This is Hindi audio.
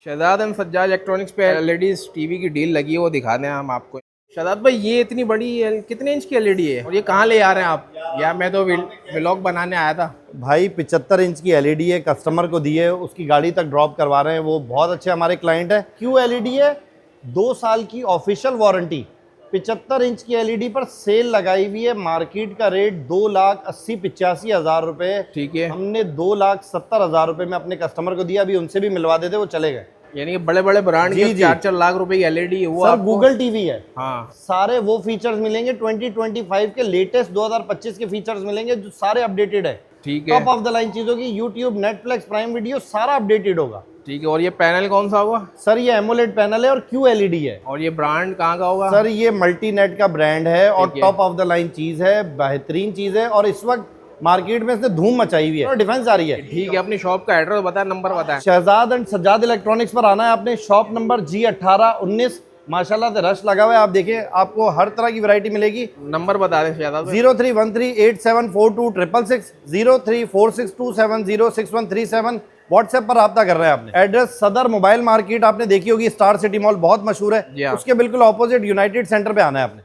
शहजाद एंड सज्जाद इलेक्ट्रॉनिक्स पे एलईडी टीवी की डील लगी है, वो दिखा दें हम आपको। शहजाद भाई, ये इतनी बड़ी कितने इंच की एलईडी है और ये कहाँ ले आ रहे हैं आप? या मैं तो व्लॉग बनाने आया था। भाई 75 इंच की एलईडी है, कस्टमर को दी है, उसकी गाड़ी तक ड्रॉप करवा रहे हैं। वो बहुत अच्छे हमारे क्लाइंट है। क्यों एलईडी है? 2 साल की ऑफिशियल वारंटी। 75 इंच की एलईडी पर सेल लगाई हुई है। मार्केट का रेट 2,80,85,000 रुपए। ठीक है। हमने 2,70,000 रुपए में अपने कस्टमर को दिया। अभी उनसे भी मिलवा देते, वो चले गए। यानी कि बड़े बड़े ब्रांड की 4-4 लाख रुपए की एलईडी है वो सर आपको? गूगल टीवी है। हाँ, सारे वो फीचर्स मिलेंगे 2025 के लेटेस्ट 2025 के फीचर्स मिलेंगे, जो सारे अपडेटेड है। ठीक है। टॉप ऑफ द लाइन चीजों की यूट्यूब, नेटफ्लिक्स, प्राइम वीडियो सारा अपडेटेड होगा। ठीक है। और ये पैनल कौन सा होगा? सर ये एमोलेड पैनल है और क्यू एलईडी है। और ये ब्रांड कहाँ का होगा? सर ये मल्टीनेट का ब्रांड है और ठीक है। टॉप ऑफ द लाइन चीज है, बेहतरीन चीज है। और इस वक्त मार्केट में इसने धूम मचाई हुई है और डिफेंस आ रही है। ठीक है। अपनी शॉप का एड्रेस बताएं, नंबर बताएं। शहजाद एंड सज्जाद इलेक्ट्रॉनिक्स पर आना है आपने। Shop number G18-19। माशाल्लाह से रश लगा हुआ है। आप देखिए, आपको हर तरह की वैरायटी मिलेगी। नंबर बता दें शहजाद भाई। 03138742 0346270613 व्हाट्सएप पर रब्ता कर रहे हैं आपने। एड्रेस सदर मोबाइल मार्केट आपने देखी होगी, स्टार सिटी मॉल बहुत मशहूर जी है, हाँ। उसके बिल्कुल ऑपोजिट यूनाइटेड सेंटर पे आना है आपने।